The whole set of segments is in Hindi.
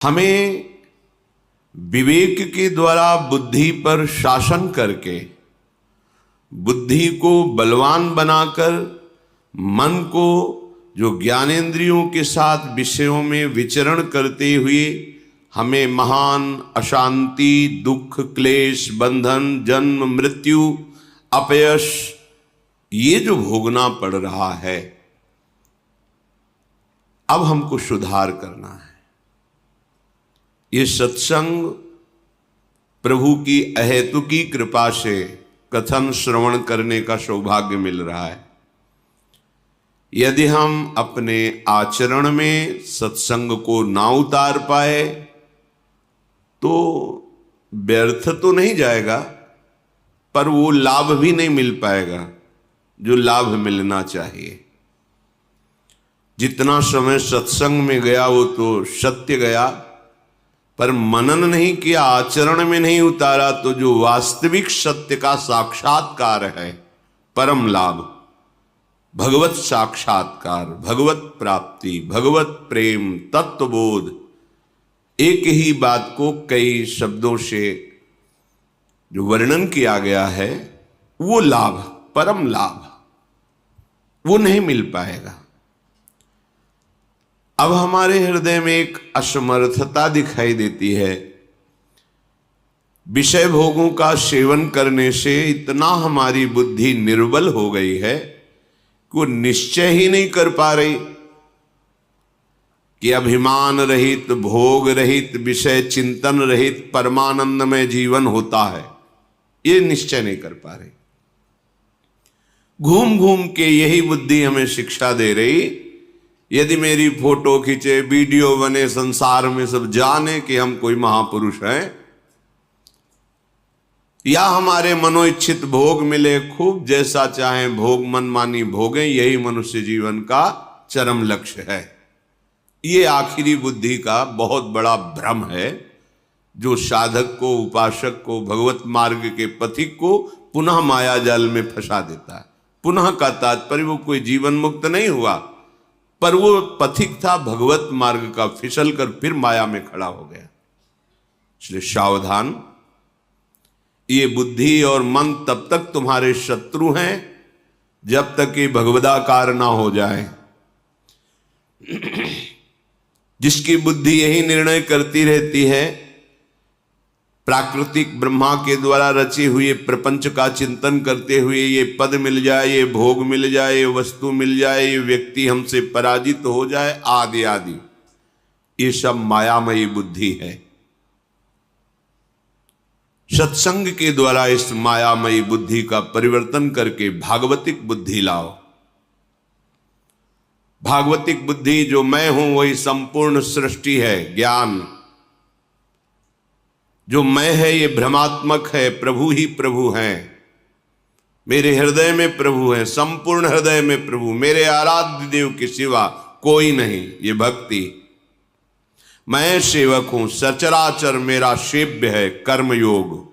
हमें विवेक के द्वारा बुद्धि पर शासन करके बुद्धि को बलवान बनाकर मन को जो ज्ञानेंद्रियों के साथ विषयों में विचरण करते हुए हमें महान अशांति, दुख, क्लेश, बंधन, जन्म, मृत्यु, अपयश ये जो भोगना पड़ रहा है, अब हमको सुधार करना है। ये सत्संग प्रभु की अहेतुकी कृपा से कथन श्रवण करने का सौभाग्य मिल रहा है। यदि हम अपने आचरण में सत्संग को ना उतार पाए तो व्यर्थ तो नहीं जाएगा, पर वो लाभ भी नहीं मिल पाएगा जो लाभ मिलना चाहिए। जितना समय सत्संग में गया वो तो सत्य गया, पर मनन नहीं किया, आचरण में नहीं उतारा तो जो वास्तविक सत्य का साक्षात्कार है, परम लाभ, भगवत साक्षात्कार, भगवत प्राप्ति, भगवत प्रेम, तत्वबोध, एक ही बात को कई शब्दों से जो वर्णन किया गया है, वो लाभ, परम लाभ, वो नहीं मिल पाएगा। अब हमारे हृदय में एक असमर्थता दिखाई देती है। विषय भोगों का सेवन करने से इतना हमारी बुद्धि निर्बल हो गई है कि वो निश्चय ही नहीं कर पा रही कि अभिमान रहित, भोग रहित, विषय चिंतन रहित परमानंदमय जीवन होता है। ये निश्चय नहीं कर पा रही। घूम घूम के यही बुद्धि हमें शिक्षा दे रही, यदि मेरी फोटो खींचे, वीडियो बने, संसार में सब जाने कि हम कोई महापुरुष हैं, या हमारे मनोइच्छित भोग मिले, खूब जैसा चाहे भोग मनमानी भोगें, यही मनुष्य जीवन का चरम लक्ष्य है। ये आखिरी बुद्धि का बहुत बड़ा भ्रम है जो साधक को, उपासक को, भगवत मार्ग के पथिक को पुनः माया जाल में फंसा देता है। पुनः का तात्पर्य वो कोई जीवन मुक्त नहीं हुआ, पर वो पथिक था भगवत मार्ग का, फिसल कर फिर माया में खड़ा हो गया। इसलिए सावधान, ये बुद्धि और मन तब तक तुम्हारे शत्रु हैं जब तक ये भगवदाकार ना हो जाए। जिसकी बुद्धि यही निर्णय करती रहती है, प्राकृतिक ब्रह्मा के द्वारा रचे हुए प्रपंच का चिंतन करते हुए, ये पद मिल जाए, ये भोग मिल जाए, ये वस्तु मिल जाए, ये व्यक्ति हमसे पराजित हो जाए, आदि आदि, ये सब मायामयी बुद्धि है। सत्संग के द्वारा इस मायामयी बुद्धि का परिवर्तन करके भागवतिक बुद्धि लाओ। भागवतिक बुद्धि जो मैं हूं वही संपूर्ण सृष्टि है, ज्ञान जो मैं है ये भ्रमात्मक है, प्रभु ही प्रभु हैं, मेरे हृदय में प्रभु है, संपूर्ण हृदय में प्रभु, मेरे आराध्य देव के सिवा कोई नहीं, ये भक्ति। मैं सेवक हूं, सचराचर मेरा सेव्य है, कर्मयोग।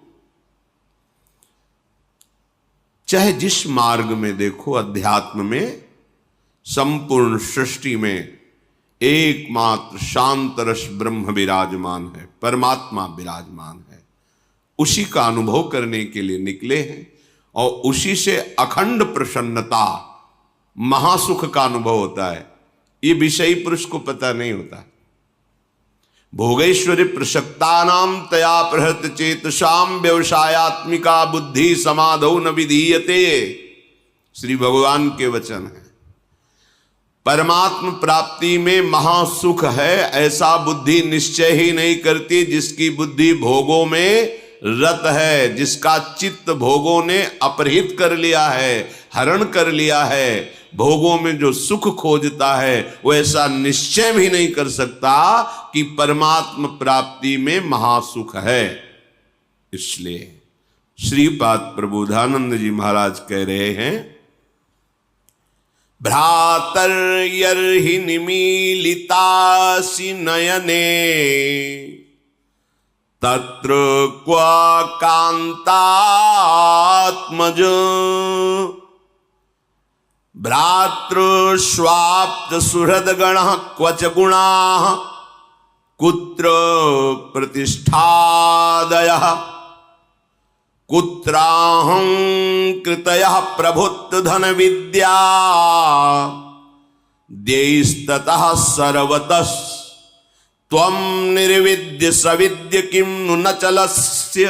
चाहे जिस मार्ग में देखो, अध्यात्म में, संपूर्ण सृष्टि में एकमात्र शांत रस ब्रह्म विराजमान है, परमात्मा विराजमान है। उसी का अनुभव करने के लिए निकले हैं और उसी से अखंड प्रसन्नता, महासुख का अनुभव होता है। ये विषयी पुरुष को पता नहीं होता। भोगैश्वर्य प्रसक्तानाम तया प्रहत चेतसाम व्यवसायात्मिका बुद्धि समाधौ न विधीयते, श्री भगवान के वचन है। परमात्म प्राप्ति में महासुख है, ऐसा बुद्धि निश्चय ही नहीं करती जिसकी बुद्धि भोगों में रत है, जिसका चित्त भोगों ने अपहृत कर लिया है, हरण कर लिया है। भोगों में जो सुख खोजता है वो ऐसा निश्चय भी नहीं कर सकता कि परमात्म प्राप्ति में महासुख है। इसलिए श्रीपाद प्रबोधानंद जी महाराज कह रहे हैं, भ्रातर्यर्हि निमीलितासि नयने तत्र क्व कान्तात्मज भ्रातृ स्वाप्त सुहृद गण क्वच गुणा कुत्र प्रतिष्ठादयः कुत्राहं कृतयः प्रभुत्व धन विद्या देस्ततः सर्वतः त्वं निर्विद्य सविद्य किं नु न चलस्य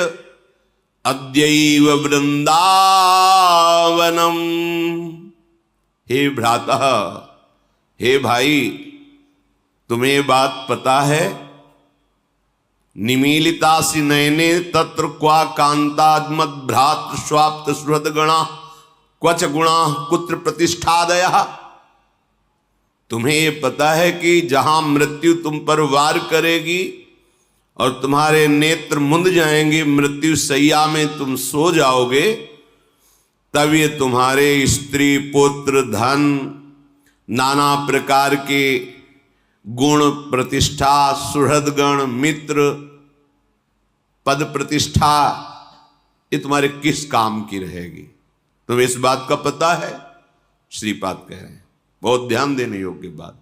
अद्यैव वृंदावनम। हे भ्रातः, हे भाई, तुम्हें बात पता है? निमीलितासि नयने तत्र क्वा कांताद्मद भ्रात स्वाप्त सुहृद गणा क्वच गुणा कुत्र प्रतिष्ठादयः। तुम्हें ये पता है कि जहां मृत्यु तुम पर वार करेगी और तुम्हारे नेत्र मुंद जाएंगे, मृत्यु सैया में तुम सो जाओगे, तब ये तुम्हारे स्त्री पुत्र धन नाना प्रकार के गुण प्रतिष्ठा सुहृदगण मित्र पद प्रतिष्ठा ये तुम्हारे किस काम की रहेगी? तुम्हें इस बात का पता है? श्रीपाद कह रहे हैं, बहुत ध्यान देने योग्य बात।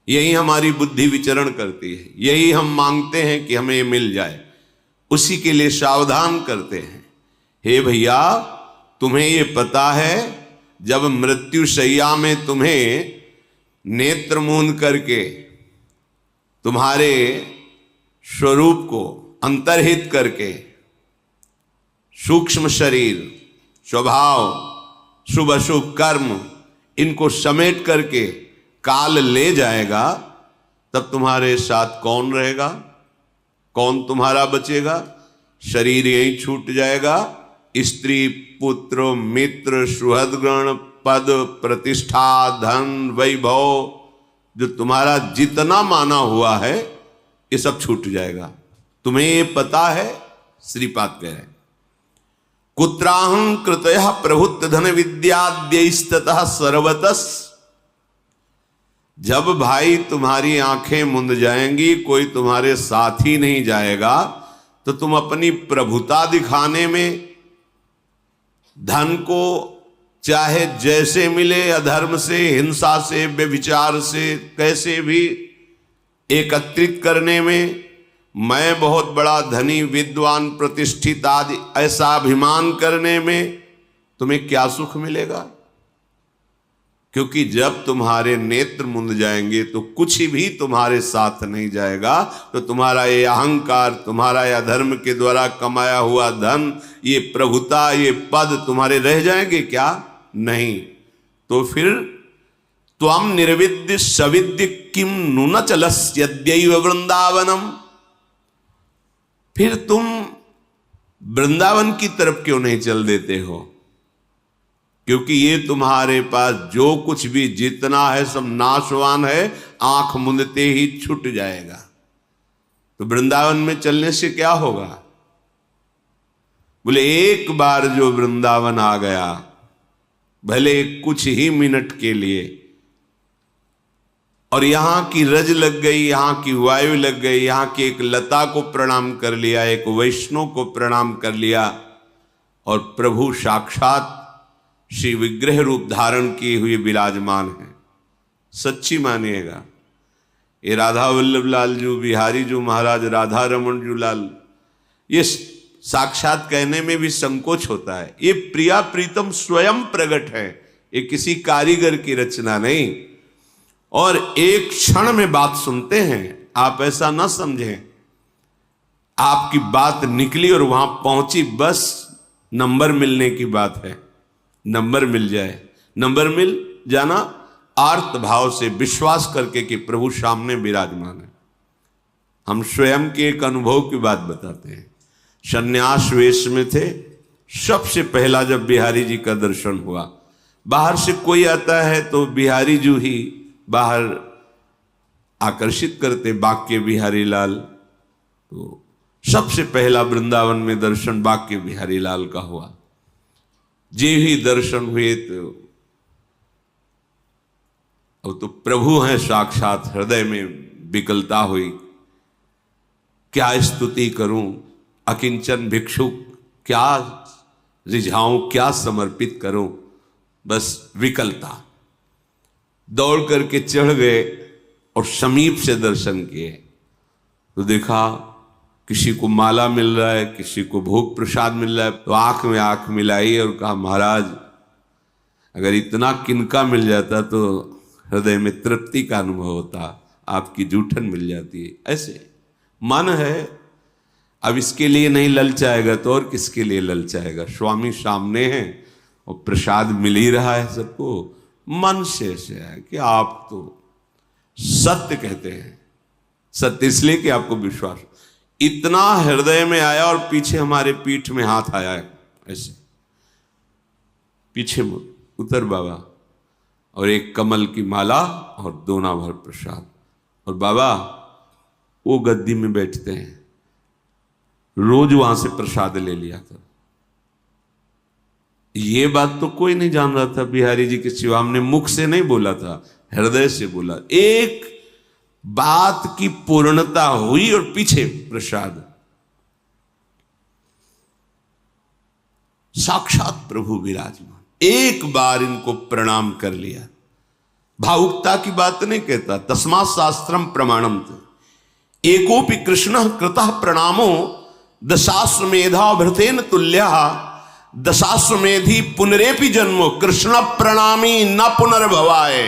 यही हमारी बुद्धि विचरण करती है, यही हम मांगते हैं कि हमें मिल जाए, उसी के लिए सावधान करते हैं। हे भैया, तुम्हें ये पता है जब मृत्यु शैया में तुम्हें नेत्र मूंद करके तुम्हारे स्वरूप को अंतर्हित करके सूक्ष्म शरीर स्वभाव शुभ अशुभ कर्म इनको समेट करके काल ले जाएगा, तब तुम्हारे साथ कौन रहेगा? कौन तुम्हारा बचेगा? शरीर यही छूट जाएगा। स्त्री पुत्र मित्र सुहृदगण पद प्रतिष्ठा धन वैभव जो तुम्हारा जितना माना हुआ है ये सब छूट जाएगा। तुम्हें ये पता है? श्रीपाद कह रहे हैं, कुत्राहं कृतयः प्रभुत्व धन विद्याद्यैस्ततः सर्वतः। जब भाई तुम्हारी आंखें मुंद जाएंगी, कोई तुम्हारे साथ ही नहीं जाएगा, तो तुम अपनी प्रभुता दिखाने में धन को चाहे जैसे मिले, अधर्म से, हिंसा से, व्यभिचार से, कैसे भी एकत्रित करने में, मैं बहुत बड़ा धनी विद्वान प्रतिष्ठित आदि ऐसा अभिमान करने में तुम्हें क्या सुख मिलेगा? क्योंकि जब तुम्हारे नेत्र मुंद जाएंगे तो कुछ भी तुम्हारे साथ नहीं जाएगा। तो तुम्हारा ये अहंकार, तुम्हारा ये अधर्म के द्वारा कमाया हुआ धन, ये प्रभुता, ये पद तुम्हारे रह जाएंगे क्या? नहीं। तो फिर त्वं निर्विद्य सविद्य किम नु न चलस्यद्यैव वृंदावनम। फिर तुम वृंदावन की तरफ क्यों नहीं चल देते हो? क्योंकि ये तुम्हारे पास जो कुछ भी जितना है सब नाशवान है, आंख मूंदते ही छूट जाएगा। तो वृंदावन में चलने से क्या होगा? बोले एक बार जो वृंदावन आ गया, भले कुछ ही मिनट के लिए, और यहां की रज लग गई, यहां की वायु लग गई, यहां की एक लता को प्रणाम कर लिया, एक वैष्णव को प्रणाम कर लिया, और प्रभु साक्षात श्री विग्रह रूप धारण किए हुए विराजमान है। सच्ची मानिएगा, ये राधा वल्लभ लाल जो, बिहारी जो महाराज, राधा रमन जो लाल, ये साक्षात कहने में भी संकोच होता है। ये प्रिया प्रीतम स्वयं प्रकट है, ये किसी कारीगर की रचना नहीं। और एक क्षण में बात सुनते हैं, आप ऐसा ना समझें आपकी बात निकली और वहां पहुंची, बस नंबर मिलने की बात है। नंबर मिल जाए, नंबर मिल जाना आर्त भाव से विश्वास करके कि प्रभु सामने विराजमान है। हम स्वयं के एक अनुभव की बात बताते हैं। सन्यास वेश में थे, सबसे पहला जब बिहारी जी का दर्शन हुआ, बाहर से कोई आता है तो बिहारी जी ही बाहर आकर्षित करते, बाक्य बिहारी लाल। तो सबसे पहला वृंदावन में दर्शन बाक्य बिहारी लाल का हुआ। जे ही दर्शन हुए तो अब तो प्रभु हैं साक्षात, हृदय में विकलता हुई, क्या स्तुति करूं, अकिंचन भिक्षुक, क्या रिझाऊं, क्या समर्पित करूं, बस विकलता। दौड़ करके चढ़ गए और समीप से दर्शन किए। तो देखा किसी को माला मिल रहा है, किसी को भोग प्रसाद मिल रहा है, तो आंख में आंख मिलाई और कहा महाराज अगर इतना किनका मिल जाता तो हृदय में तृप्ति का अनुभव होता, आपकी जूठन मिल जाती है। ऐसे मन है, अब इसके लिए नहीं ललचाएगा तो और किसके लिए ललचाएगा। स्वामी सामने हैं और प्रसाद मिल ही रहा है सबको। मन से ऐसे है कि आप तो सत्य कहते हैं, सत्य इसलिए कि आपको विश्वास इतना हृदय में आया और पीछे हमारे पीठ में हाथ आया है, ऐसे पीछे उतर बाबा और एक कमल की माला और दोना भर प्रसाद। और बाबा वो गद्दी में बैठते हैं, रोज वहां से प्रसाद ले लिया था। ये बात तो कोई नहीं जान रहा था बिहारी जी के सिवा, हमने मुख से नहीं बोला था, हृदय से बोला। एक बात की पूर्णता हुई और पीछे प्रसाद। साक्षात प्रभु विराजमान, एक बार इनको प्रणाम कर लिया। भावुकता की बात नहीं कहता, तस्मात् शास्त्रम प्रमाणम। एकोपि कृष्ण कृतः प्रणामो दशाश्वमेधा भृतेन तुल्य दशाश्वमेधी पुनरेपि जन्मो कृष्ण प्रणामी न पुनर्भवाय।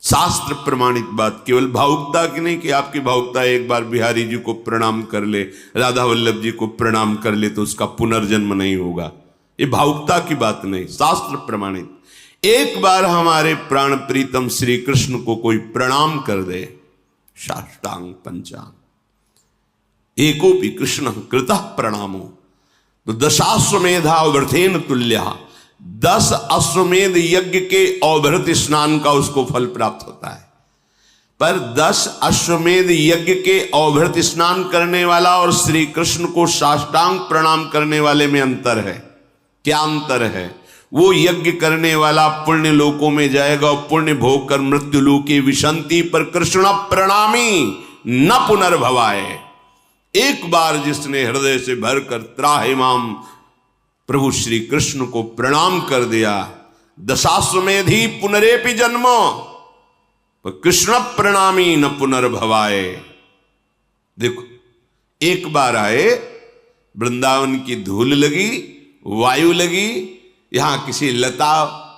शास्त्र प्रमाणित बात, केवल भावुकता की नहीं कि आपकी भावुकता एक बार बिहारी जी को प्रणाम कर ले, राधा वल्लभ जी को प्रणाम कर ले तो उसका पुनर्जन्म नहीं होगा। ये भावुकता की बात नहीं, शास्त्र प्रमाणित। एक बार हमारे प्राण प्रीतम श्री कृष्ण को कोई प्रणाम कर दे, साष्टांग पंचांग, एकोपि कृष्ण कृतः प्रणामो तो दशाश्वमेधा व्रतेन तुल्य, 10 अश्वमेध यज्ञ के अवभृत स्नान का उसको फल प्राप्त होता है। पर 10 अश्वमेध यज्ञ के अवभृत स्नान करने वाला और श्री कृष्ण को साष्टांग प्रणाम करने वाले में अंतर है। क्या अंतर है? वो यज्ञ करने वाला पुण्य लोकों में जाएगा और पुण्य भोग कर मृत्यु लोके विशंति, पर कृष्ण प्रणामी न पुनर्भवाए। एक बार जिसने हृदय से भरकर त्राहिमाम प्रभु श्री कृष्ण को प्रणाम कर दिया, दशाश्वमेधी पुनरेपि जन्मो, पर कृष्ण प्रणामी न पुनर्भवाए। देखो, एक बार आए, वृंदावन की धूल लगी, वायु लगी, यहां किसी लता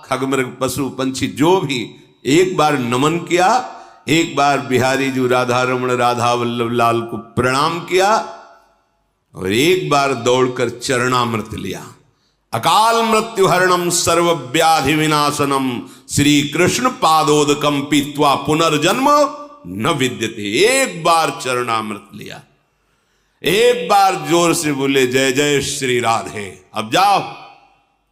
खगमृग पशु पंछी जो भी एक बार नमन किया, एक बार बिहारी जी राधा रमण राधा वल्लभ लाल को प्रणाम किया और एक बार दौड़कर चरणामृत लिया। अकाल मृत्यु हरणम सर्व व्याधि विनाशनम श्री कृष्ण पादोदकम पीत्वा पुनर्जन्म न विद्यते। एक बार चरणामृत लिया, एक बार जोर से बोले जय जय श्री राधे। अब जाओ,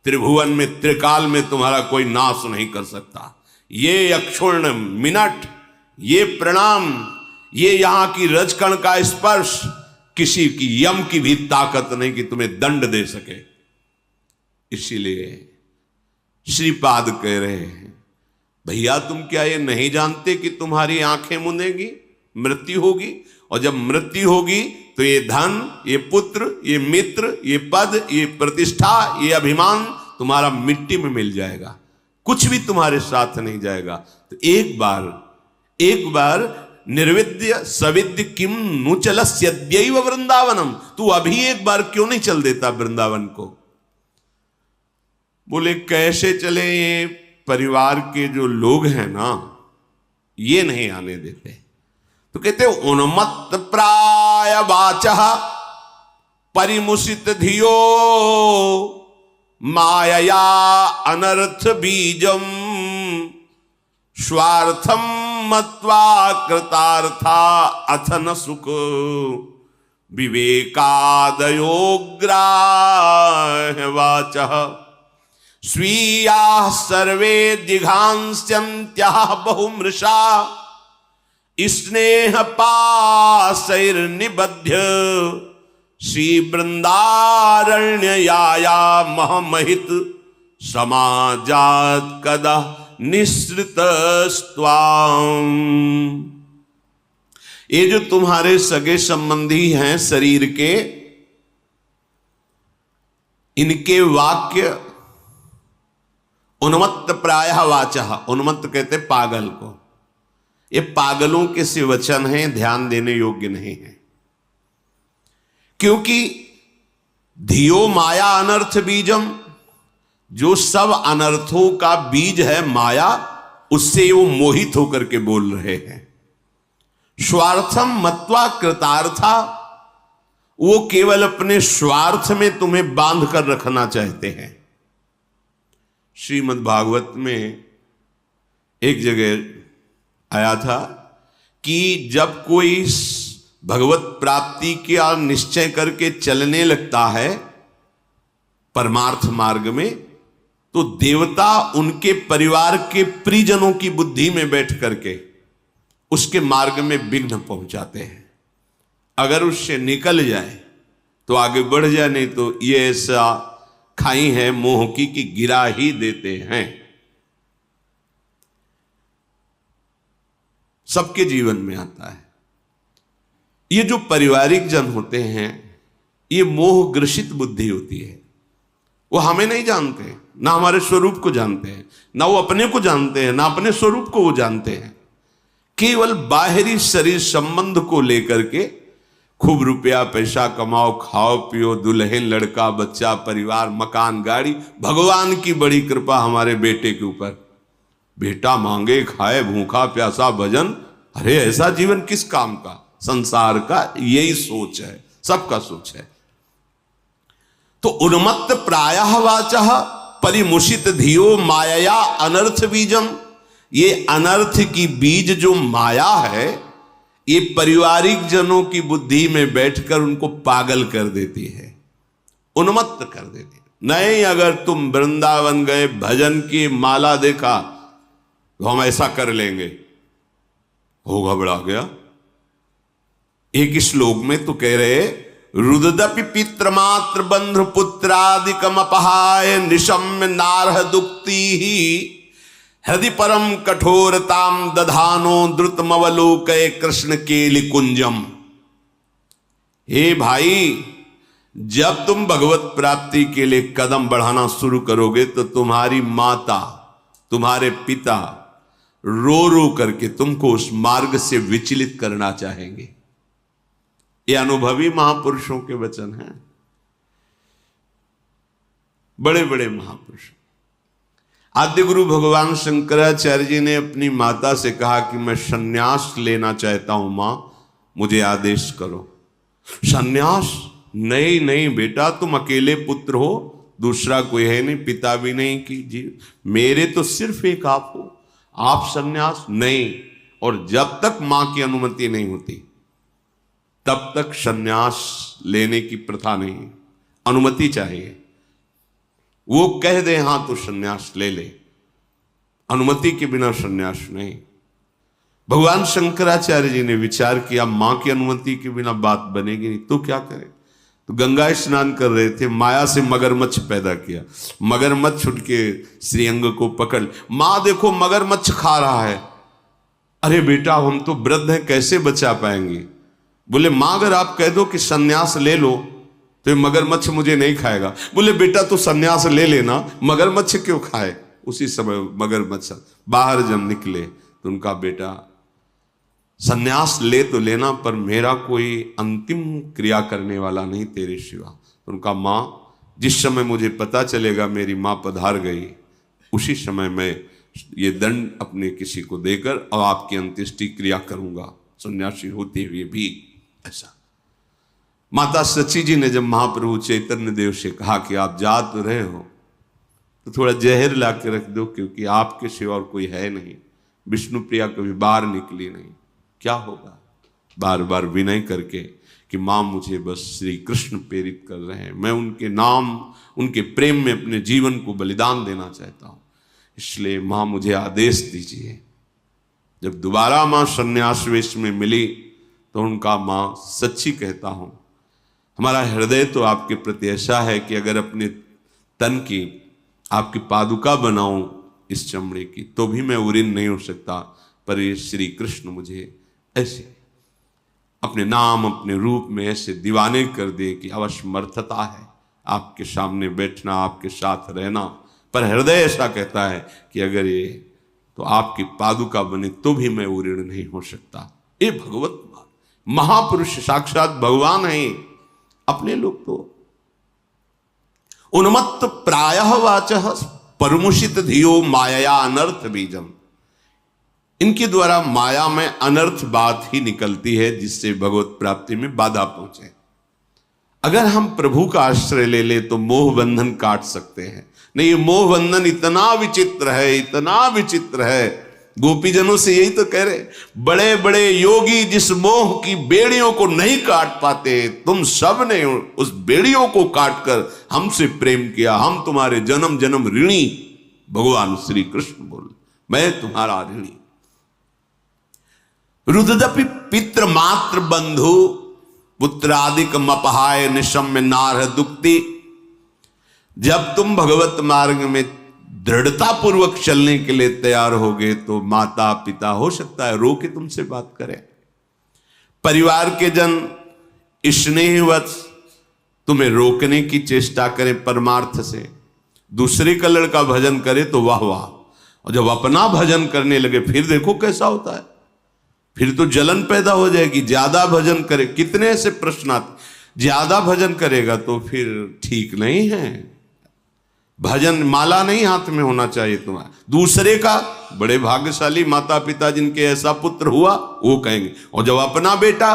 त्रिभुवन में त्रिकाल में तुम्हारा कोई नाश नहीं कर सकता। ये अक्षुण्ण मिनट, ये प्रणाम, ये यहां की रजकण का स्पर्श, किसी की यम की भी ताकत नहीं कि तुम्हें दंड दे सके। इसीलिए श्रीपाद कह रहे हैं, भैया तुम क्या ये नहीं जानते कि तुम्हारी आंखें मुंदेगी, मृत्यु होगी, और जब मृत्यु होगी तो ये धन, ये पुत्र, ये मित्र, ये पद, ये प्रतिष्ठा, ये अभिमान तुम्हारा मिट्टी में मिल जाएगा, कुछ भी तुम्हारे साथ नहीं जाएगा। तो एक बार निर्विद्य सविद्य किम नु चलस्यद्यैव वृंदावनम, तू अभी एक बार क्यों नहीं चल देता वृंदावन को? बोले कैसे चले, ये परिवार के जो लोग हैं ना, ये नहीं आने देते। तो कहते उन्मत्त प्राय वाचः परिमुषित धियो मायया अनर्थ बीजम स्वार्थम मत्वा कृतार्था अथन सुख विवेकादयो ग्राह्य वाचः स्वीया सर्वे जिघांस्यन्त्यः बहुमृषा स्नेह पाशैर्निबध्य श्री वृंदारण्यया महमहित समाजात कदा निःसृतस्त्वाम्। ये जो तुम्हारे सगे संबंधी हैं शरीर के, इनके वाक्य उन्मत्त प्रायः वाचः, उन्मत्त कहते पागल को, ये पागलों के से वचन हैं, ध्यान देने योग्य नहीं है। क्योंकि धियो माया अनर्थ बीजम, जो सब अनर्थों का बीज है माया, उससे वो मोहित होकर के बोल रहे हैं। स्वार्थम मत्वा कृतार्था, वो केवल अपने स्वार्थ में तुम्हें बांध कर रखना चाहते हैं। श्रीमद् भागवत में एक जगह आया था कि जब कोई भगवत प्राप्ति का निश्चय करके चलने लगता है परमार्थ मार्ग में, तो देवता उनके परिवार के परिजनों की बुद्धि में बैठ करके उसके मार्ग में विघ्न पहुंचाते हैं। अगर उससे निकल जाए तो आगे बढ़ जाए, नहीं तो ये ऐसा खाई है मोह की कि गिरा ही देते हैं। सबके जीवन में आता है। ये जो पारिवारिक जन होते हैं, ये मोह ग्रसित बुद्धि होती है। वो हमें नहीं जानते, ना हमारे स्वरूप को जानते हैं, ना वो अपने को जानते हैं, ना अपने स्वरूप को वो जानते हैं। केवल बाहरी शरीर संबंध को लेकर के खूब रुपया पैसा कमाओ, खाओ पियो, दुल्हन लड़का बच्चा परिवार मकान गाड़ी, भगवान की बड़ी कृपा हमारे बेटे के ऊपर, बेटा मांगे खाए भूखा प्यासा भजन। अरे ऐसा जीवन किस काम का? संसार का यही सोच है, सबका सोच है। तो उन्मत्त प्रायः वाचः परिमुषित धियो माया अनर्थ बीजम, ये अनर्थ की बीज जो माया है, ये पारिवारिक जनों की बुद्धि में बैठकर उनको पागल कर देती है, उन्मत्त कर देती है। नहीं, अगर तुम वृंदावन गए, भजन की माला देखा, तो हम ऐसा कर लेंगे, हो घबरा गया। एक श्लोक में तो कह रहे, रुददपि पितृमात्र बंध्र पुत्रादिकम अपहाय निशम्य नारह दुक्ति ही हृदि परम कठोरताम दधानो द्रुतमवलोकय कृष्ण केलि कुंजम। हे भाई, जब तुम भगवत प्राप्ति के लिए कदम बढ़ाना शुरू करोगे तो तुम्हारी माता तुम्हारे पिता रो रो करके तुमको उस मार्ग से विचलित करना चाहेंगे। ये अनुभवी महापुरुषों के वचन हैं, बड़े बड़े महापुरुष। आद्य गुरु भगवान शंकराचार्य जी ने अपनी माता से कहा कि मैं सन्यास लेना चाहता हूं मां, मुझे आदेश करो। सन्यास? नहीं नहीं बेटा, तुम अकेले पुत्र हो, दूसरा कोई है नहीं, पिता भी नहीं कि जी मेरे तो सिर्फ एक आप हो, आप सन्यास? नहीं। और जब तक मां की अनुमति नहीं होती तब तक सन्यास लेने की प्रथा नहीं, अनुमति चाहिए। वो कह दे हां तो सन्यास ले ले, अनुमति के बिना सन्यास नहीं। भगवान शंकराचार्य जी ने विचार किया मां की अनुमति के बिना बात बनेगी नहीं, तो क्या करें? तो गंगा स्नान कर रहे थे, माया से मगरमच्छ पैदा किया। मगरमच्छ उठ के श्रीअंग को पकड़, मां देखो मगरमच्छ खा रहा है। अरे बेटा, हम तो वृद्ध हैं, कैसे बचा पाएंगे? बोले मां, अगर आप कह दो कि सन्यास ले लो तो मगरमच्छ मुझे नहीं खाएगा। बोले बेटा तो सन्यास ले लेना, मगरमच्छ क्यों खाए? उसी समय मगरमच्छ बाहर जब निकले तो उनका बेटा, सन्यास ले तो लेना पर मेरा कोई अंतिम क्रिया करने वाला नहीं तेरे सिवा। तो उनका मां, जिस समय मुझे पता चलेगा मेरी मां पधार गई, उसी समय मैं ये दंड अपने किसी को देकर और आपकी अंत्येष्टि क्रिया करूंगा, सन्यासी होते हुए भी। ऐसा माता सची जी ने जब महाप्रभु चैतन्य देव से कहा कि आप जा तो रहे हो तो थोड़ा जहर ला के रख दो, क्योंकि आपके सिवा और कोई है नहीं। विष्णु प्रिया कभी बाहर निकली नहीं, क्या होगा? बार बार विनय करके कि मां मुझे बस श्री कृष्ण प्रेरित कर रहे हैं, मैं उनके नाम उनके प्रेम में अपने जीवन को बलिदान देना चाहता हूं, इसलिए मां मुझे आदेश दीजिए। जब दोबारा मां सन्यास वेश में मिली तो उनका मां, सच्ची कहता हूं, हमारा हृदय तो आपके प्रति ऐसा है कि अगर अपने तन की आपकी पादुका बनाऊं इस चमड़े की तो भी मैं उरीन नहीं हो सकता, पर ये श्री कृष्ण मुझे ऐसे अपने नाम अपने रूप में ऐसे दीवाने कर दे कि अवश्यमर्थता है आपके सामने बैठना, आपके साथ रहना। पर हृदय ऐसा कहता है कि अगर ये तो आपकी पादुका बने तो भी मैं वो ऋण नहीं हो सकता। ये भगवत महापुरुष साक्षात भगवान हैं। अपने लोग तो उन्मत्त प्रायः वाचः परमुषित धियो माया अनर्थ बीजम। इनके द्वारा माया में अनर्थ बात ही निकलती है जिससे भगवत प्राप्ति में बाधा पहुंचे। अगर हम प्रभु का आश्रय ले ले तो मोह बंधन काट सकते हैं। नहीं, ये मोह बंधन इतना विचित्र है, इतना विचित्र है। गोपीजनों से यही तो कह रहे, बड़े बड़े योगी जिस मोह की बेड़ियों को नहीं काट पाते, तुम सब ने उस बेड़ियों को काटकर हमसे प्रेम किया। हम तुम्हारे जन्म जन्म ऋणी। भगवान श्री कृष्ण बोल, मैं तुम्हारा ऋणी। रुददपि पितृ मात्र बंधु पुत्रादिक मपहाय निशम्य नारह दुक्ति। जब तुम भगवत मार्ग में दृढ़ता पूर्वक चलने के लिए तैयार होगे तो माता पिता हो सकता है रो के तुमसे बात करें, परिवार के जन स्नेहवश तुम्हें रोकने की चेष्टा करें परमार्थ से। दूसरे का लड़का भजन करे तो वाह वाह, और जब अपना भजन करने लगे फिर देखो कैसा होता है। फिर तो जलन पैदा हो जाएगी। ज्यादा भजन करे, कितने ऐसे प्रश्न आते, ज्यादा भजन करेगा तो फिर ठीक नहीं है। भजन माला नहीं हाथ में होना चाहिए तुम्हारा। दूसरे का, बड़े भाग्यशाली माता पिता जिनके ऐसा पुत्र हुआ, वो कहेंगे। और जब अपना बेटा,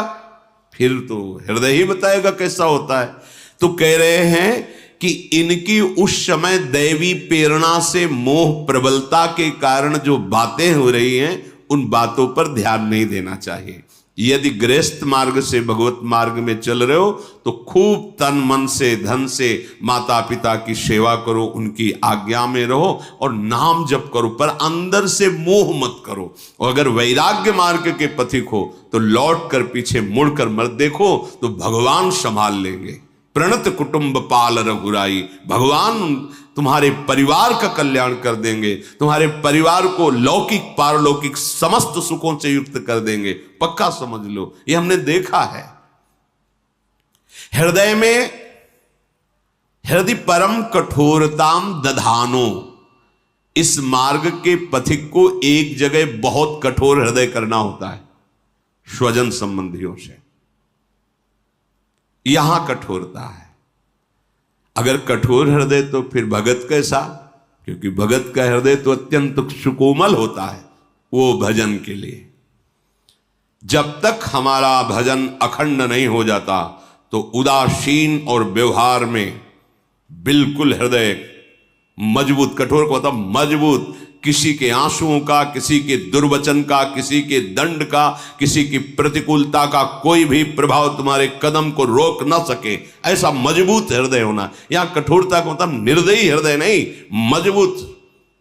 फिर तो हृदय ही बताएगा कैसा होता है। तो कह रहे हैं कि इनकी उस समय दैवी प्रेरणा से मोह प्रबलता के कारण जो बातें हो रही हैं, उन बातों पर ध्यान नहीं देना चाहिए। यदि गृहस्थ मार्ग से भगवत मार्ग में चल रहे हो तो खूब तन मन से धन से माता पिता की सेवा करो, उनकी आज्ञा में रहो और नाम जप करो, पर अंदर से मोह मत करो। और अगर वैराग्य मार्ग के पथिक हो तो लौट कर पीछे मुड़कर मत देखो, तो भगवान संभाल लेंगे। प्रणत कुटुंब पाल रघुराई, भगवान तुम्हारे परिवार का कल्याण कर देंगे, तुम्हारे परिवार को लौकिक पारलौकिक समस्त सुखों से युक्त कर देंगे। पक्का समझ लो, ये हमने देखा है। हृदय परम कठोरताम दधानो, इस मार्ग के पथिक को एक जगह बहुत कठोर हृदय करना होता है, स्वजन संबंधियों से। यहां कठोरता है। अगर कठोर हृदय तो फिर भगत कैसा, क्योंकि भगत का हृदय तो अत्यंत सुकोमल होता है वो भजन के लिए। जब तक हमारा भजन अखंड नहीं हो जाता तो उदासीन और व्यवहार में बिल्कुल हृदय मजबूत, कठोर को मतलब मजबूत, किसी के आंसुओं का, किसी के दुर्वचन का, किसी के दंड का, किसी की प्रतिकूलता का कोई भी प्रभाव तुम्हारे कदम को रोक न सके, ऐसा मजबूत हृदय होना। यहां कठोरता का मतलब निर्दयी हृदय नहीं, मजबूत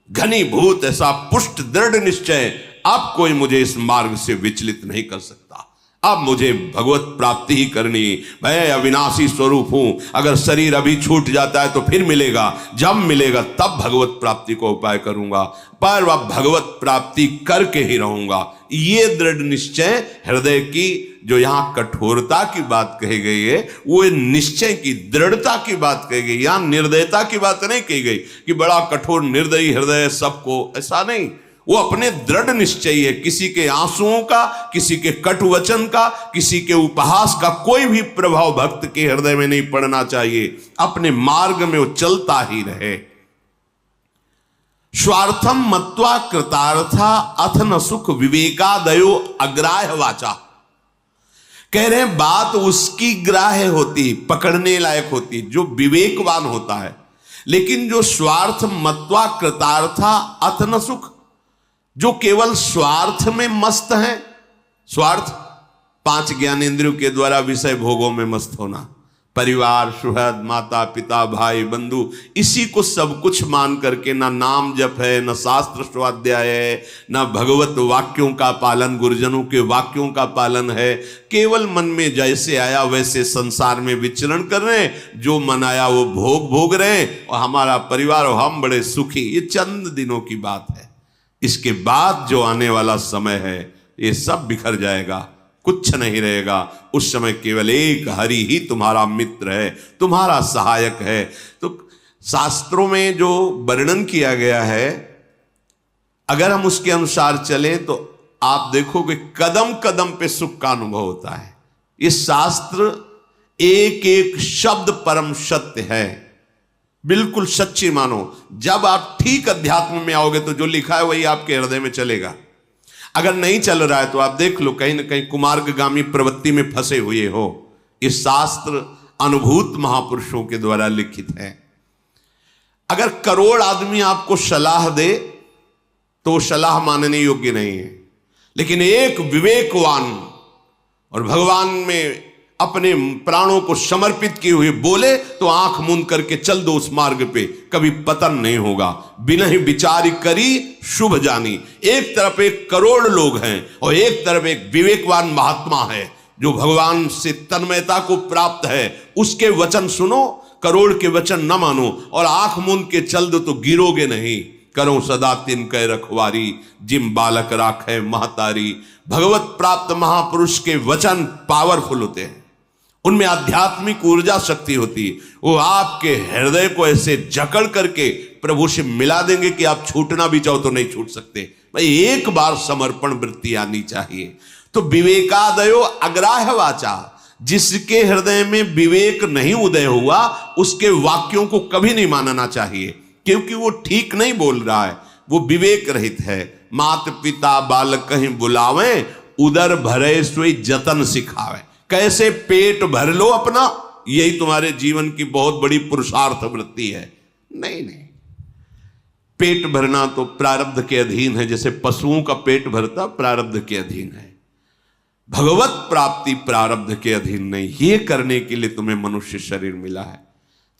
घनीभूत ऐसा पुष्ट दृढ़ निश्चय, अब कोई मुझे इस मार्ग से विचलित नहीं कर सकता। अब मुझे भगवत प्राप्ति ही करनी, मैं अविनाशी स्वरूप हूं। अगर शरीर अभी छूट जाता है तो फिर मिलेगा, जब मिलेगा तब भगवत प्राप्ति को उपाय करूंगा, पर वह भगवत प्राप्ति करके ही रहूंगा। ये दृढ़ निश्चय हृदय की, जो यहां कठोरता की बात कही गई है, वो निश्चय की दृढ़ता की बात कही गई। यहां निर्दयता की बात नहीं कही गई कि बड़ा कठोर निर्दयी हृदय सबको, ऐसा नहीं। वो अपने दृढ़ निश्चयी है। किसी के आंसुओं का, किसी के कटु वचन का, किसी के उपहास का कोई भी प्रभाव भक्त के हृदय में नहीं पड़ना चाहिए। अपने मार्ग में वो चलता ही रहे। स्वार्थम मत्वा कृतार्था अथ न सुख विवेकादयो अग्राह्य वाचा। कह रहे हैं बात उसकी ग्राह्य होती, पकड़ने लायक होती, जो विवेकवान होता है। लेकिन जो स्वार्थ मत्वा कृतार्था अथ न सुख, जो केवल स्वार्थ में मस्त हैं, स्वार्थ 5 ज्ञानेंद्रियों के द्वारा विषय भोगों में मस्त होना, परिवार, सुहृद, माता पिता, भाई बंधु, इसी को सब कुछ मान करके ना नाम जप है, ना शास्त्र स्वाध्याय है, ना भगवत वाक्यों का पालन, गुरुजनों के वाक्यों का पालन है। केवल मन में जैसे आया वैसे संसार में विचरण कर रहे हैं, जो मन आया वो भोग रहे हैं, और हमारा परिवार और हम बड़े सुखी। ये चंद दिनों की बात है। इसके बाद जो आने वाला समय है, ये सब बिखर जाएगा, कुछ नहीं रहेगा। उस समय केवल एक हरि ही तुम्हारा मित्र है, तुम्हारा सहायक है। तो शास्त्रों में जो वर्णन किया गया है, अगर हम उसके अनुसार चले तो आप देखोगे कदम कदम पे सुख का अनुभव होता है। इस शास्त्र एक एक शब्द परम सत्य है, बिल्कुल सच्ची मानो। जब आप ठीक अध्यात्म में आओगे तो जो लिखा है वही आपके हृदय में चलेगा। अगर नहीं चल रहा है तो आप देख लो कहीं ना कहीं कुमार्गगामी प्रवृत्ति में फंसे हुए हो। इस शास्त्र अनुभूत महापुरुषों के द्वारा लिखित है। अगर करोड़ आदमी आपको सलाह दे तो सलाह मानने योग्य नहीं है, लेकिन एक विवेकवान और भगवान में अपने प्राणों को समर्पित किए हुए बोले तो आंख मूंद करके चल दो उस मार्ग पे, कभी पतन नहीं होगा। बिना ही विचार करी शुभ जानी। एक तरफ एक करोड़ लोग हैं और एक तरफ एक विवेकवान महात्मा है जो भगवान से तन्मयता को प्राप्त है। उसके वचन सुनो, करोड़ के वचन न मानो और आंख मूंद के चल दो तो गिरोगे नहीं। करो सदा तिनके रखवारी, जिम बालक राखे महतारी। भगवत प्राप्त महापुरुष के वचन पावरफुल होते हैं, उनमें आध्यात्मिक ऊर्जा शक्ति होती है। वो आपके हृदय को ऐसे जकड़ करके प्रभु से मिला देंगे कि आप छूटना भी चाहो तो नहीं छूट सकते। भाई एक बार समर्पण वृत्ति आनी चाहिए। तो विवेकादयो अग्राह्य वाचा, जिसके हृदय में विवेक नहीं उदय हुआ उसके वाक्यों को कभी नहीं मानना चाहिए, क्योंकि वो ठीक नहीं बोल रहा है, वो विवेक रहित है। मात पिता बालक कहीं बुलावे, उदर भरे सोई जतन सिखावे। कैसे पेट भर लो अपना, यही तुम्हारे जीवन की बहुत बड़ी पुरुषार्थ वृत्ति है। नहीं नहीं, पेट भरना तो प्रारब्ध के अधीन है, जैसे पशुओं का पेट भरता प्रारब्ध के अधीन है। भगवत प्राप्ति प्रारब्ध के अधीन नहीं। ये करने के लिए तुम्हें मनुष्य शरीर मिला है,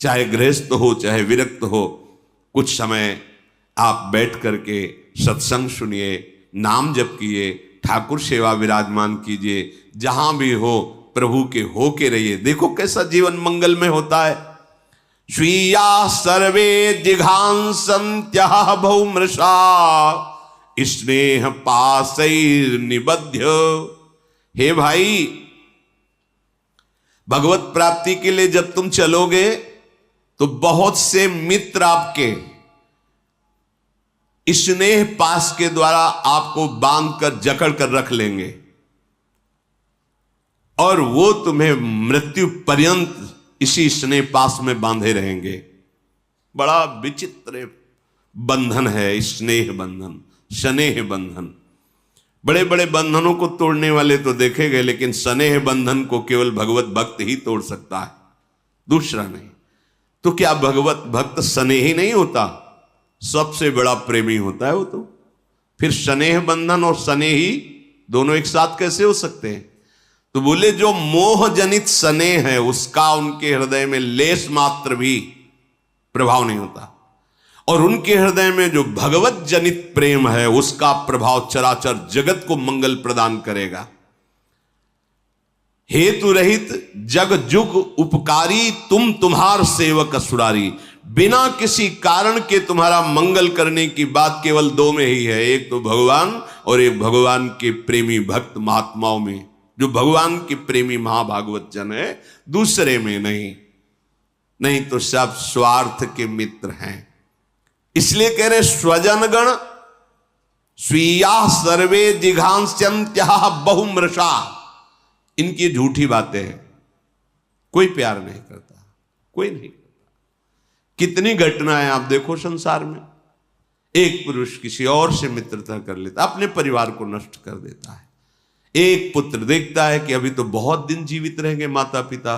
चाहे गृहस्थ हो चाहे विरक्त हो। कुछ समय आप बैठ करके सत्संग सुनिए, नाम जप किए, ठाकुर सेवा विराजमान कीजिए, जहां भी हो प्रभु के हो के रहिए। देखो कैसा जीवन मंगल में होता है। स्वीया सर्वे जिघांसन्त्यः बहुमृषा स्नेह पासैर निबध्य। हे भाई, भगवत प्राप्ति के लिए जब तुम चलोगे तो बहुत से मित्र आपके स्नेह पास के द्वारा आपको बांध कर जकड़ कर रख लेंगे और वो तुम्हें मृत्यु पर्यंत इसी स्नेह पास में बांधे रहेंगे। बड़ा विचित्र बंधन है स्नेह बंधन, स्नेह बंधन। बड़े बड़े बंधनों को तोड़ने वाले तो देखे गए, लेकिन स्नेह बंधन को केवल भगवत भक्त ही तोड़ सकता है, दूसरा नहीं। तो क्या भगवत भक्त स्नेही नहीं होता? सबसे बड़ा प्रेमी होता है वो तो। फिर स्नेह बंधन और स्नेही दोनों एक साथ कैसे हो सकते हैं? तो बोले जो मोह जनित स्नेह है उसका उनके हृदय में लेस मात्र भी प्रभाव नहीं होता, और उनके हृदय में जो भगवत जनित प्रेम है उसका प्रभाव चराचर जगत को मंगल प्रदान करेगा। हेतु रहित जग जुग उपकारी, तुम तुम्हार सेवक असुरारी। बिना किसी कारण के तुम्हारा मंगल करने की बात केवल दो में ही है, एक तो भगवान और एक भगवान के प्रेमी भक्त महात्माओं में। जो भगवान के प्रेमी महाभागवत जन है, दूसरे में नहीं। नहीं तो सब स्वार्थ के मित्र हैं। इसलिए कह रहे स्वजनगण स्वीया सर्वे जिघांस्यन्त्यः बहुमृषा। इनकी झूठी बातें हैं, कोई प्यार नहीं करता, कोई नहीं करता। कितनी घटनाएं आप देखो संसार में, एक पुरुष किसी और से मित्रता कर लेता, अपने परिवार को नष्ट कर देता है। एक पुत्र देखता है कि अभी तो बहुत दिन जीवित रहेंगे माता पिता,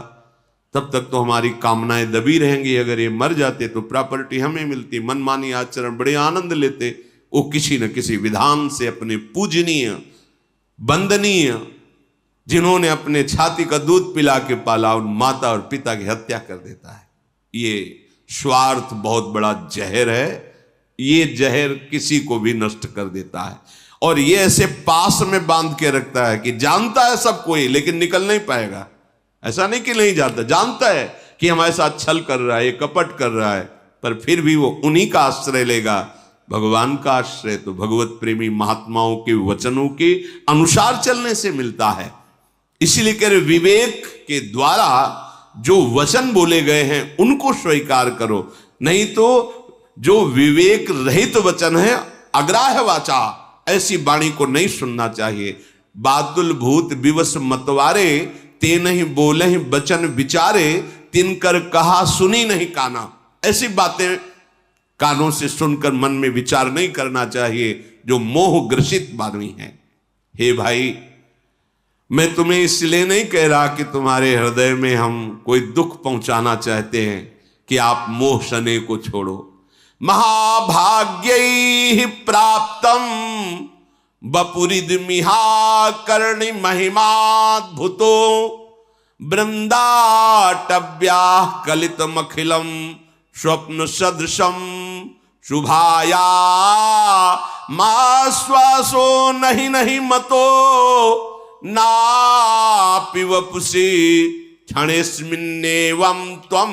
तब तक तो हमारी कामनाएं दबी रहेंगी, अगर ये मर जाते तो प्रॉपर्टी हमें मिलती। मनमानी आचरण, बड़े आनंद लेते। वो किसी न किसी विधान से अपने पूजनीय वंदनीय, जिन्होंने अपने छाती का दूध पिला के पाला, उन माता और पिता की हत्या कर देता है। ये स्वार्थ बहुत बड़ा जहर है। ये जहर किसी को भी नष्ट कर देता है, और ये ऐसे पास में बांध के रखता है कि जानता है सब कोई, लेकिन निकल नहीं पाएगा। ऐसा नहीं कि नहीं जानता, जानता है कि हमारे साथ छल कर रहा है, ये कपट कर रहा है, पर फिर भी वो उन्हीं का आश्रय लेगा। भगवान का आश्रय तो भगवत प्रेमी महात्माओं के वचनों के अनुसार चलने से मिलता है। इसीलिए कह रहे विवेक के द्वारा जो वचन बोले गए हैं उनको स्वीकार करो, नहीं तो जो विवेक रहित वचन है अग्राह्य वाचा, ऐसी वाणी को नहीं सुनना चाहिए। बादुल भूत विवश मतवारे, ते नहीं बोले ही बचन विचारे, तिनकर कहा सुनी नहीं काना। ऐसी बातें कानों से सुनकर मन में विचार नहीं करना चाहिए, जो मोह ग्रसित वाणी है। हे भाई, मैं तुम्हें इसलिए नहीं कह रहा कि तुम्हारे हृदय में हम कोई दुख पहुंचाना चाहते हैं कि आप मोह शने को छोड़ो। महाभाग्यै प्राप्तम वपुरिदमिहा कर्णि महिमाद्भुतो, वृंदाटव्या कलितमखिलम स्वप्न सदृशम शुभाया, माश्वासो नहीं नहीं मतो नापि वपुषि, क्षणेस्मिन्नेवं त्वं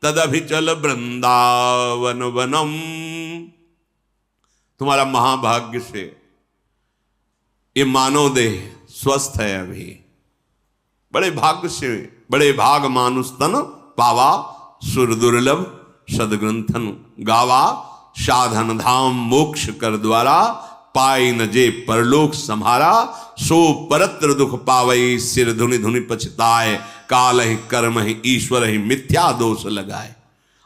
तदभिचल वृंदावन वनम। तुम्हारा महाभाग्य से ये मानव देह स्वस्थ है अभी। बड़े भाग्य से, बड़े भाग मानुष तन पावा, सुर दुर्लभ सदग्रंथन गावा, साधन धाम मोक्ष कर द्वारा, पाई न जे परलोक सम्हारा, सो परत्र दुख पावई, सिर धुनि धुनि पछताए, काल ही कर्म ही ईश्वर ही मिथ्या दोष लगाए।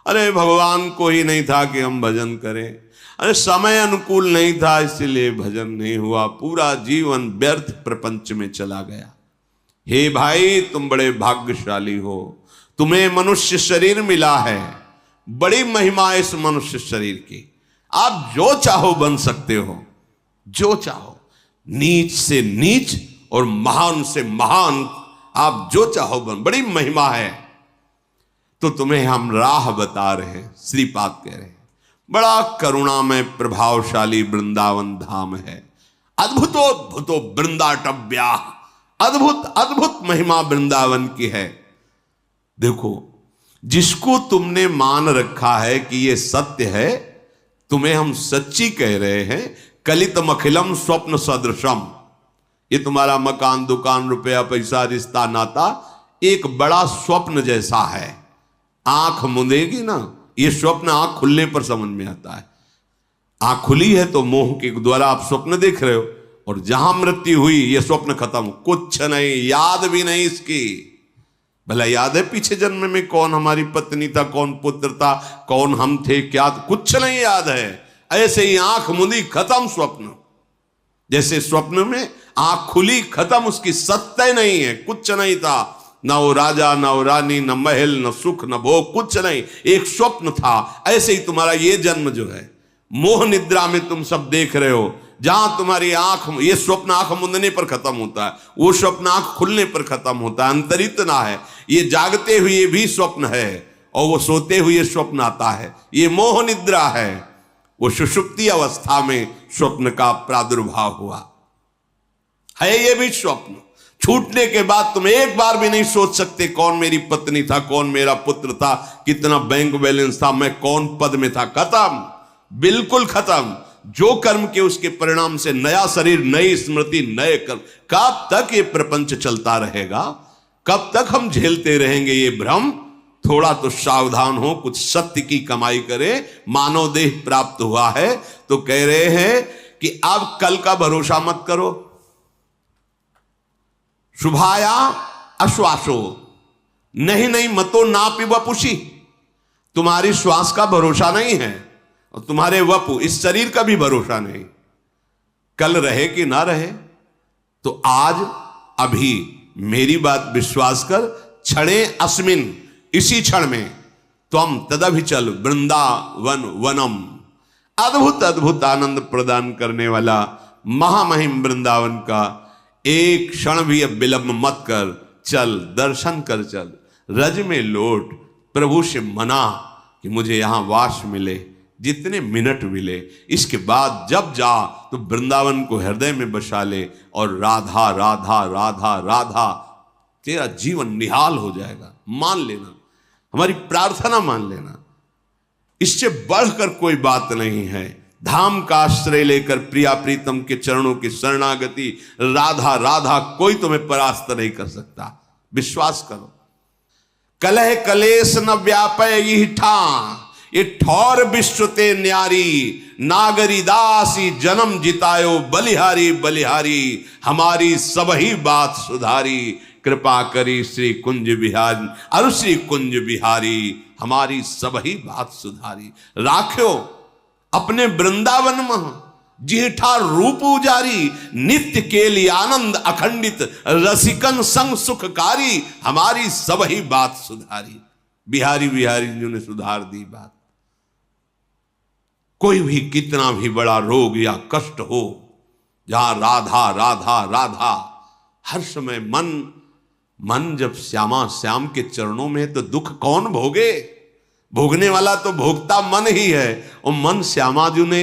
अरे भगवान को ही नहीं था कि हम भजन करें, अरे समय अनुकूल नहीं था इसलिए भजन नहीं हुआ, पूरा जीवन व्यर्थ प्रपंच में चला गया। हे भाई, तुम बड़े भाग्यशाली हो, तुम्हें मनुष्य शरीर मिला है, बड़ी महिमा इस मनुष्य शरीर की। आप जो चाहो बन सकते हो, जो चाहो, नीच से नीच और महान से महान, आप जो चाहो बन, बड़ी महिमा है। तो तुम्हें हम राह बता रहे हैं, श्रीपाद कह रहे हैं, बड़ा करुणामय प्रभावशाली वृंदावन धाम है। अद्भुतोद्भुतो वृंदाटव्या, अद्भुत अद्भुत महिमा वृंदावन की है। देखो, जिसको तुमने मान रखा है कि ये सत्य है, तुम्हें हम सच्ची कह रहे हैं। कलितमखिलम स्वप्न सदृशम, ये तुम्हारा मकान दुकान रुपया पैसा रिश्ता नाता एक बड़ा स्वप्न जैसा है। आंख मुंदेगी ना, ये स्वप्न आंख खुलने पर समझ में आता है। आंख खुली है तो मोह के द्वारा आप स्वप्न देख रहे हो, और जहां मृत्यु हुई ये स्वप्न खत्म, कुछ नहीं, याद भी नहीं इसकी। भला याद है पिछले जन्म में कौन हमारी पत्नी था, कौन पुत्र था, कौन हम थे, क्या, कुछ नहीं याद है। ऐसे ही आंख मुंदी खत्म स्वप्न, जैसे स्वप्न में आंख खुली खत्म, उसकी सत्य नहीं है, कुछ नहीं था, न वो राजा, न वो रानी, न महल, न सुख, न भोग, कुछ नहीं, एक स्वप्न था। ऐसे ही तुम्हारा ये जन्म जो है, मोह निद्रा में तुम सब देख रहे हो, जहां तुम्हारी आंख, ये स्वप्न आंख मुंदने पर खत्म होता है, वो स्वप्न आंख खुलने पर खत्म होता है, अंतरित ना है। ये जागते हुए भी स्वप्न है और वो सोते हुए स्वप्न आता है, ये मोह निद्रा है। वो सुषुप्ति अवस्था में स्वप्न का प्रादुर्भाव हुआ है, ये भी स्वप्न। छूटने के बाद तुम एक बार भी नहीं सोच सकते कौन मेरी पत्नी था, कौन मेरा पुत्र था, कितना बैंक बैलेंस था, मैं कौन पद में था, खत्म, बिल्कुल खत्म। जो कर्म के उसके परिणाम से नया शरीर, नई स्मृति, नए कर्म। कब तक ये प्रपंच चलता रहेगा, कब तक हम झेलते रहेंगे ये भ्रम? थोड़ा तो सावधान हो, कुछ सत्य की कमाई करे। मानव देह प्राप्त हुआ है तो कह रहे हैं कि अब कल का भरोसा मत करो। शुभाया अश्वासो, नहीं नहीं मतो ना पी वपुषी, तुम्हारी श्वास का भरोसा नहीं है और तुम्हारे वपु, इस शरीर का भी भरोसा नहीं, कल रहे कि ना रहे। तो आज अभी मेरी बात विश्वास कर, क्षणे अस्मिन, इसी क्षण में, त्वम तदभिचल वृंदावन वनम, अद्भुत अद्भुत आनंद प्रदान करने वाला महामहिम वृंदावन का एक क्षण भी अब विलंब मत कर, चल दर्शन कर, चल रज में लौट, प्रभु से मना कि मुझे यहां वास मिले, जितने मिनट मिले, इसके बाद जब जा तो वृंदावन को हृदय में बसा ले और राधा राधा राधा राधा, तेरा जीवन निहाल हो जाएगा। मान लेना, हमारी प्रार्थना मान लेना, इससे बढ़कर कोई बात नहीं है। धाम का आश्रय लेकर प्रिया प्रीतम के चरणों की शरणागति, राधा राधा, कोई तुम्हें परास्त नहीं कर सकता, विश्वास करो। कलह कलेश न व्यापय यही ठा, ये ठौर विश्व ते न्यारी, नागरी दासी जन्म जितायो, बलिहारी बलिहारी हमारी सबही बात सुधारी। कृपा करी श्री कुंज बिहारी, अरु श्री कुंज बिहारी हमारी सबही बात सुधारी। राख्यो अपने वृंदावन में जेठा रूप उजारी, नित्य के लिए आनंद अखंडित, रसिकन संग सुखकारी हमारी सबही बात सुधारी। बिहारी बिहारी जी ने सुधार दी बात। कोई भी कितना भी बड़ा रोग या कष्ट हो, जहां राधा राधा राधा हर समय मन जब श्यामा श्याम के चरणों में है तो दुख कौन भोगे? भोगने वाला तो भोगता मन ही है। और मन श्यामा जी ने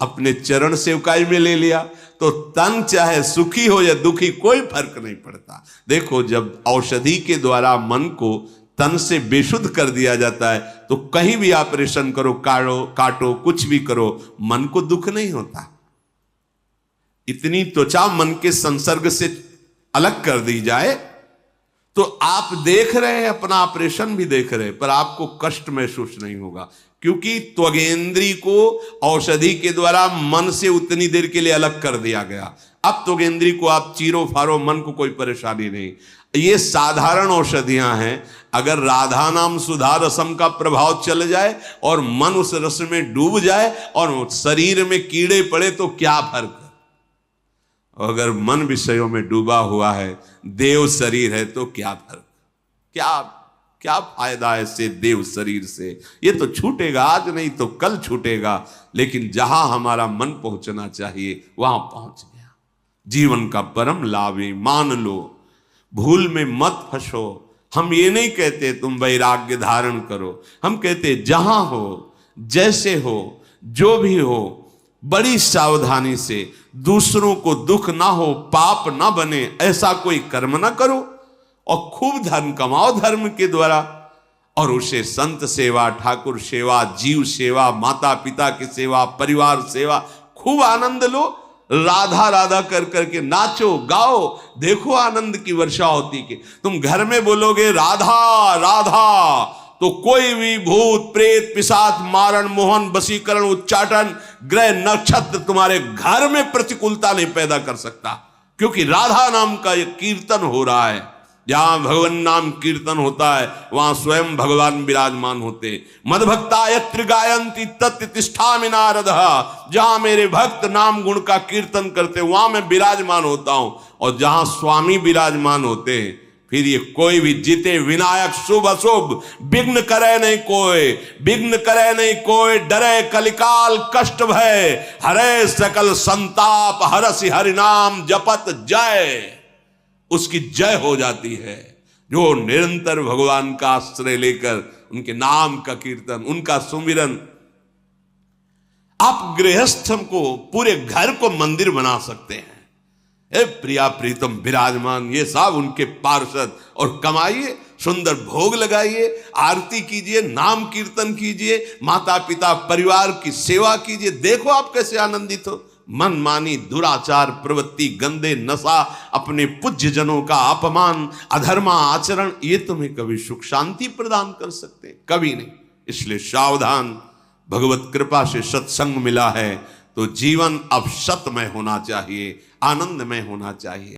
अपने चरण सेवकाई में ले लिया तो तन चाहे सुखी हो या दुखी कोई फर्क नहीं पड़ता। देखो, जब औषधि के द्वारा मन को तन से बेशुद्ध कर दिया जाता है तो कहीं भी ऑपरेशन करो, काटो कुछ भी करो, मन को दुख नहीं होता। इतनी त्वचा मन के संसर्ग से अलग कर दी जाए तो आप देख रहे हैं, अपना ऑपरेशन भी देख रहे हैं, पर आपको कष्ट महसूस नहीं होगा, क्योंकि त्वगेंद्री को औषधि के द्वारा मन से उतनी देर के लिए अलग कर दिया गया। अब त्वगेंद्री को आप चीरो फारो, मन को कोई परेशानी नहीं। ये साधारण औषधियां हैं। अगर राधा नाम सुधा रसम का प्रभाव चल जाए और मन उस रस में डूब जाए और शरीर में कीड़े पड़े तो क्या फर्क? अगर मन विषयों में डूबा हुआ है, देव शरीर है, तो क्या फर्क? क्या फायदा है इससे, देव शरीर से? ये तो छूटेगा, आज नहीं तो कल छूटेगा, लेकिन जहां हमारा मन पहुंचना चाहिए वहां पहुंच गया। जीवन का परम लाभ है, मान लो, भूल में मत फंसो। हम ये नहीं कहते तुम वैराग्य धारण करो, हम कहते जहां हो, जैसे हो, जो भी हो, बड़ी सावधानी से, दूसरों को दुख ना हो, पाप ना बने, ऐसा कोई कर्म ना करो और खूब धन कमाओ धर्म के द्वारा, और उसे संत सेवा, ठाकुर सेवा, जीव सेवा, माता पिता की सेवा, परिवार सेवा, खूब आनंद लो। राधा राधा कर करके नाचो गाओ, देखो आनंद की वर्षा होती। कि तुम घर में बोलोगे राधा राधा तो कोई भी भूत प्रेत पिशाच मारण मोहन वशीकरण उच्चाटन ग्रह नक्षत्र तुम्हारे घर में प्रतिकूलता नहीं पैदा कर सकता, क्योंकि राधा नाम का ये कीर्तन हो रहा है। जहां भगवान नाम कीर्तन होता है वहां स्वयं भगवान विराजमान होते। मदभक्ता यत्र गायन्ति तत्र तिष्ठामि नारदः, जहां मेरे भक्त नाम गुण का कीर्तन करते वहां मैं विराजमान होता हूं। और जहां स्वामी विराजमान होते हैं, फिर ये कोई भी जीते विनायक शुभ अशुभ, विघ्न करे नहीं कोई, विघ्न करे नहीं कोई, डरे कलिकाल कष्ट भय, हरे सकल संताप, हरसि हरि नाम जपत जय। उसकी जय हो जाती है जो निरंतर भगवान का आश्रय लेकर उनके नाम का कीर्तन, उनका सुमिरन। आप गृहस्थ को, पूरे घर को मंदिर बना सकते हैं। ए प्रिया प्रीतम विराजमान, ये सब उनके पार्षद, और कमाइए, सुंदर भोग लगाइए, आरती कीजिए, नाम कीर्तन कीजिए, माता पिता परिवार की सेवा कीजिए। देखो आप कैसे आनंदित हो। मनमानी दुराचार प्रवृत्ति, गंदे नशा, अपने पूज्य जनों का अपमान, अधर्मा आचरण, ये तुम्हें कभी सुख शांति प्रदान कर सकते? कभी नहीं। इसलिए सावधान। भगवत कृपा से सत्संग मिला है तो जीवन अब सतमय होना चाहिए, आनंदमय होना चाहिए।